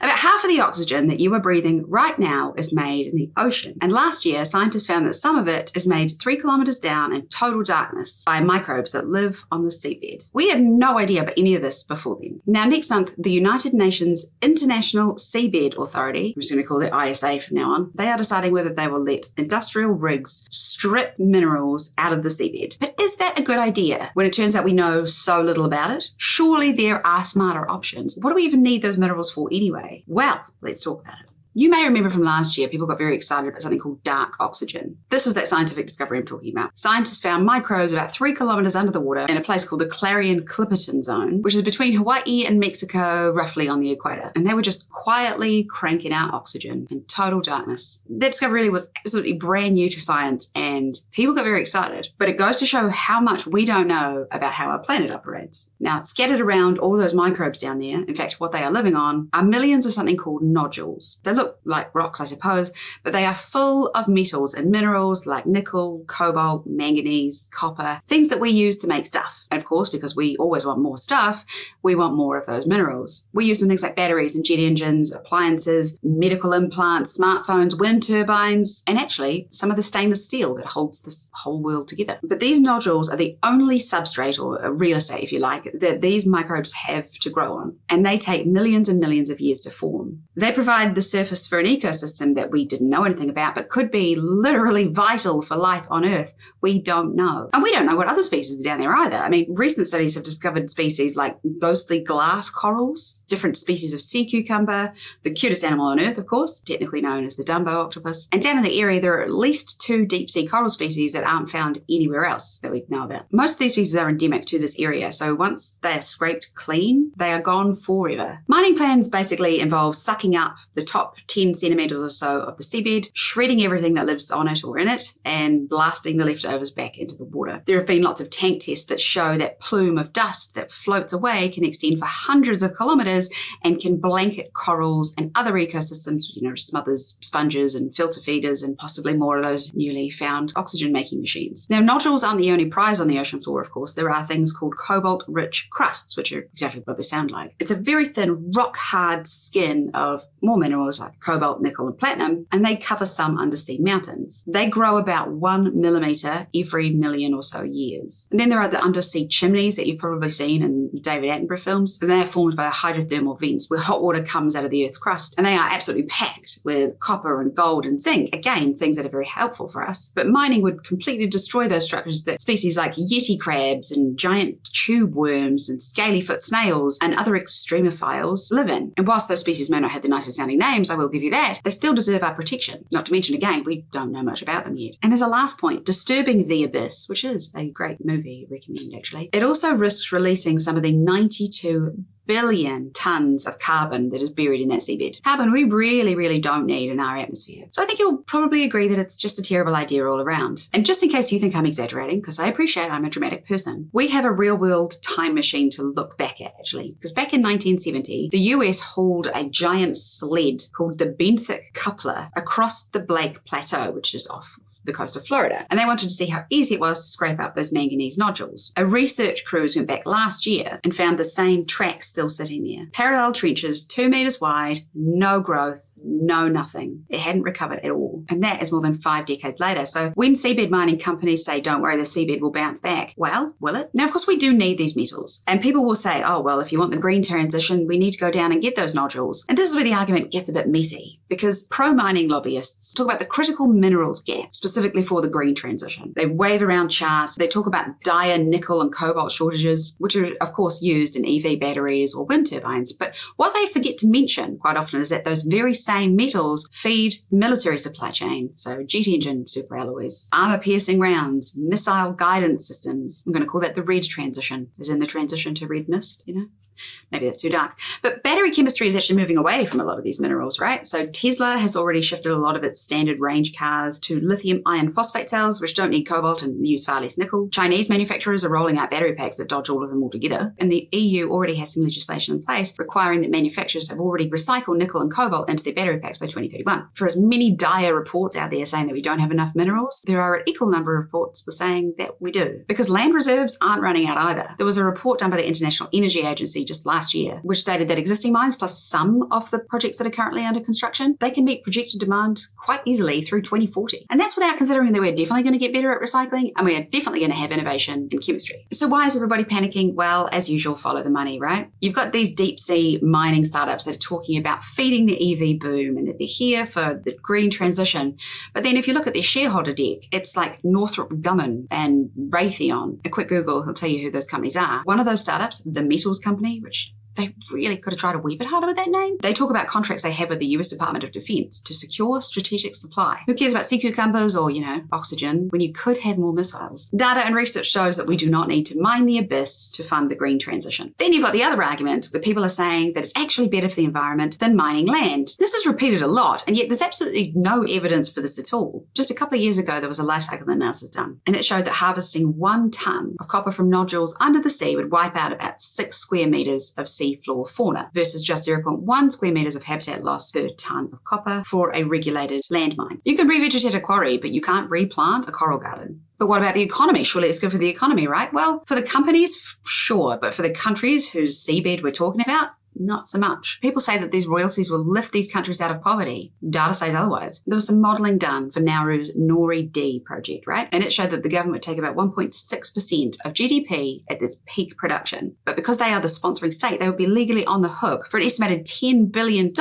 About half of the oxygen that you are breathing right now is made in the ocean. And last year, scientists found that some of it is made 3 kilometres down in total darkness by microbes that live on the seabed. We had no idea about any of this before then. Now, next month, the United Nations International Seabed Authority, I'm just going to call it ISA from now on, they are deciding whether they will let industrial rigs strip minerals out of the seabed. But is that a good idea when it turns out we know so little about it? Surely there are smarter options. What do we even need those minerals for anyway? Well, let's talk about it. You may remember from last year, people got very excited about something called dark oxygen. This was that scientific discovery I'm talking about. Scientists found microbes about 3 kilometres under the water in a place called the Clarion-Clipperton Zone, which is between Hawaii and Mexico, roughly on the equator. And they were just quietly cranking out oxygen in total darkness. That discovery really was absolutely brand new to science, and people got very excited. But it goes to show how much we don't know about how our planet operates. Now, scattered around all those microbes down there, in fact, what they are living on, are millions of something called nodules. They look like rocks, I suppose, but they are full of metals and minerals like nickel, cobalt, manganese, copper, things that we use to make stuff. And of course, because we always want more stuff, we want more of those minerals. We use them in things like batteries and jet engines, appliances, medical implants, smartphones, wind turbines, and actually some of the stainless steel that holds this whole world together. But these nodules are the only substrate, or real estate if you like, that these microbes have to grow on. And they take millions and millions of years to form. They provide the surface for an ecosystem that we didn't know anything about, but could be literally vital for life on Earth. We don't know. And we don't know what other species are down there either. I mean, recent studies have discovered species like ghostly glass corals, different species of sea cucumber, the cutest animal on Earth, of course, technically known as the Dumbo octopus. And down in the area, there are at least 2 deep sea coral species that aren't found anywhere else that we know about. Most of these species are endemic to this area, so once they are scraped clean, they are gone forever. Mining plans basically involve sucking up the top 10 centimetres or so of the seabed, shredding everything that lives on it or in it, and blasting the leftovers back into the water. There have been lots of tank tests that show that plume of dust that floats away can extend for hundreds of kilometres and can blanket corals and other ecosystems, smothers sponges and filter feeders and possibly more of those newly found oxygen-making machines. Now, nodules aren't the only prize on the ocean floor, of course. There are things called cobalt-rich crusts, which are exactly what they sound like. It's a very thin, rock-hard skin of more minerals like cobalt, nickel, and platinum, and they cover some undersea mountains. They grow about 1 millimetre every million or so years. And then there are the undersea chimneys that you've probably seen in David Attenborough films. And they are formed by hydrothermal vents where hot water comes out of the Earth's crust, and they are absolutely packed with copper and gold and zinc. Again, things that are very helpful for us. But mining would completely destroy those structures that species like yeti crabs and giant tube worms and scaly-foot snails and other extremophiles live in. And whilst those species may not have the nicest sounding names, I will give you that, they still deserve our protection. Not to mention, again, we don't know much about them yet. And as a last point, disturbing the abyss, which is a great movie, recommend actually, it also risks releasing some of the 92 billion tons of carbon that is buried in that seabed. Carbon we really, really don't need in our atmosphere. So I think you'll probably agree that it's just a terrible idea all around. And just in case you think I'm exaggerating, because I appreciate I'm a dramatic person, we have a real-world time machine to look back at, actually. Because back in 1970, the US hauled a giant sled called the benthic coupler across the Blake Plateau, which is off the coast of Florida, and they wanted to see how easy it was to scrape up those manganese nodules. A research cruise went back last year and found the same track still sitting there. Parallel trenches, 2 metres wide, no growth, no nothing. It hadn't recovered at all. And that is more than 5 decades later. So when seabed mining companies say, don't worry, the seabed will bounce back, well, will it? Now, of course, we do need these metals. And people will say, oh, well, if you want the green transition, we need to go down and get those nodules. And this is where the argument gets a bit messy, because pro-mining lobbyists talk about the critical minerals gap, specifically for the green transition. They wave around charts. They talk about dire nickel and cobalt shortages, which are, of course, used in EV batteries or wind turbines. But what they forget to mention quite often is that those very same metals feed the military supply chain. So jet engine superalloys, armor-piercing rounds, missile guidance systems. I'm going to call that the red transition, as in the transition to red mist, Maybe that's too dark. But battery chemistry is actually moving away from a lot of these minerals, right? So Tesla has already shifted a lot of its standard range cars to lithium iron phosphate cells, which don't need cobalt and use far less nickel. Chinese manufacturers are rolling out battery packs that dodge all of them altogether. And the EU already has some legislation in place requiring that manufacturers have already recycled nickel and cobalt into their battery packs by 2031. For as many dire reports out there saying that we don't have enough minerals, there are an equal number of reports for saying that we do. Because land reserves aren't running out either. There was a report done by the International Energy Agency just last year, which stated that existing mines plus some of the projects that are currently under construction, they can meet projected demand quite easily through 2040. And that's without considering that we're definitely going to get better at recycling and we are definitely going to have innovation in chemistry. So why is everybody panicking? Well, as usual, follow the money, right? You've got these deep sea mining startups that are talking about feeding the EV boom and that they're here for the green transition. But then if you look at their shareholder deck, it's like Northrop Grumman and Raytheon. A quick Google will tell you who those companies are. One of those startups, the metals company, which they really could have tried a wee bit harder with that name. They talk about contracts they have with the US Department of Defense to secure strategic supply. Who cares about sea cucumbers or, oxygen when you could have more missiles? Data and research shows that we do not need to mine the abyss to fund the green transition. Then you've got the other argument where people are saying that it's actually better for the environment than mining land. This is repeated a lot, and yet there's absolutely no evidence for this at all. Just a couple of years ago, there was a life cycle analysis done, and it showed that harvesting 1 ton of copper from nodules under the sea would wipe out about 6 square meters of sea floor fauna versus just 0.1 square meters of habitat loss per ton of copper for a regulated landmine. You can revegetate a quarry, but you can't replant a coral garden. But what about the economy? Surely it's good for the economy, right? Well, for the companies, sure, but for the countries whose seabed we're talking about, not so much. People say that these royalties will lift these countries out of poverty. Data says otherwise. There was some modelling done for Nauru's Nori-D project, right? And it showed that the government would take about 1.6% of GDP at its peak production. But because they are the sponsoring state, they would be legally on the hook for an estimated $10 billion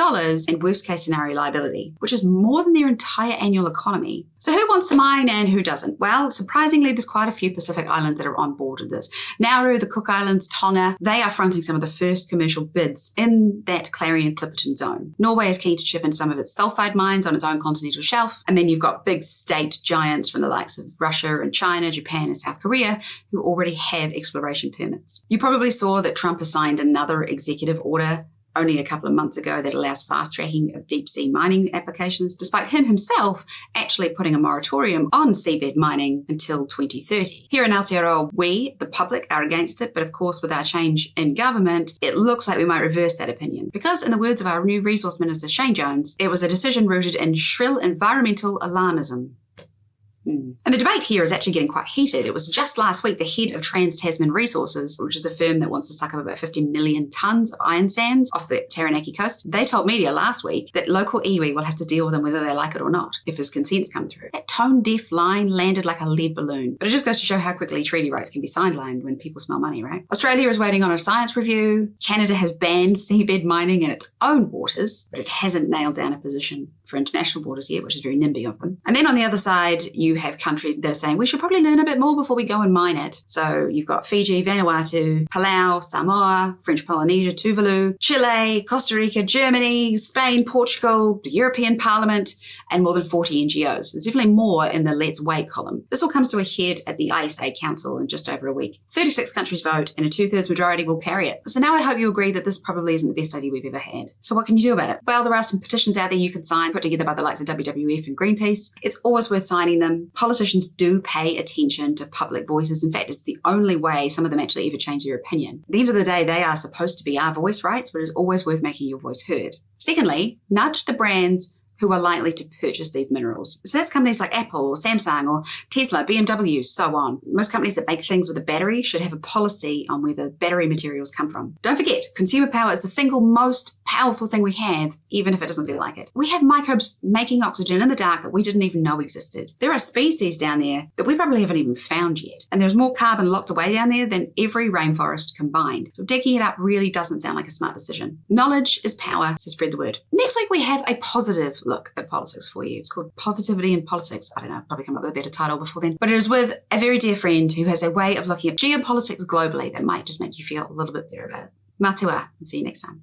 in worst case scenario liability, which is more than their entire annual economy. So who wants to mine and who doesn't? Well, surprisingly, there's quite a few Pacific islands that are on board with this. Nauru, the Cook Islands, Tonga, they are fronting some of the first commercial bids in that Clarion-Clipperton zone. Norway is keen to chip in some of its sulfide mines on its own continental shelf. And then you've got big state giants from the likes of Russia and China, Japan and South Korea who already have exploration permits. You probably saw that Trump has signed another executive order only a couple of months ago that allows fast tracking of deep sea mining applications, despite him himself actually putting a moratorium on seabed mining until 2030. Here in Aotearoa, we, the public, are against it, but of course with our change in government, it looks like we might reverse that opinion. Because in the words of our new Resource Minister Shane Jones, it was a decision rooted in shrill environmental alarmism. And the debate here is actually getting quite heated. It was just last week the head of Trans-Tasman Resources, which is a firm that wants to suck up about 50 million tonnes of iron sands off the Taranaki coast. They told media last week that local iwi will have to deal with them whether they like it or not, if his consents come through. That tone-deaf line landed like a lead balloon. But it just goes to show how quickly treaty rights can be sidelined when people smell money, right? Australia is waiting on a science review. Canada has banned seabed mining in its own waters, but it hasn't nailed down a position for international borders yet, which is very NIMBY of them. And then on the other side, you have countries that are saying we should probably learn a bit more before we go and mine it. So you've got Fiji, Vanuatu, Palau, Samoa, French Polynesia, Tuvalu, Chile, Costa Rica, Germany, Spain, Portugal, the European Parliament, and more than 40 NGOs. There's definitely more in the let's wait column. This all comes to a head at the ISA Council in just over a week. 36 countries vote and a 2/3 majority will carry it. So now I hope you agree that this probably isn't the best idea we've ever had. So what can you do about it? Well, there are some petitions out there you can sign, put together by the likes of WWF and Greenpeace. It's always worth signing them. Politicians do pay attention to public voices. In fact, it's the only way some of them actually ever change their opinion. At the end of the day, they are supposed to be our voice, right? But it's always worth making your voice heard. Secondly, nudge the brands who are likely to purchase these minerals. So that's companies like Apple or Samsung or Tesla, BMW, so on. Most companies that make things with a battery should have a policy on where the battery materials come from. Don't forget, consumer power is the single most powerful thing we have, even if it doesn't feel like it. We have microbes making oxygen in the dark that we didn't even know existed. There are species down there that we probably haven't even found yet. And there's more carbon locked away down there than every rainforest combined. So digging it up really doesn't sound like a smart decision. Knowledge is power, so spread the word. Next week we have a positive look at politics for you. It's called Positivity in Politics. I don't know, I'll probably come up with a better title before then. But it is with a very dear friend who has a way of looking at geopolitics globally that might just make you feel a little bit better about it. Matua, and see you next time.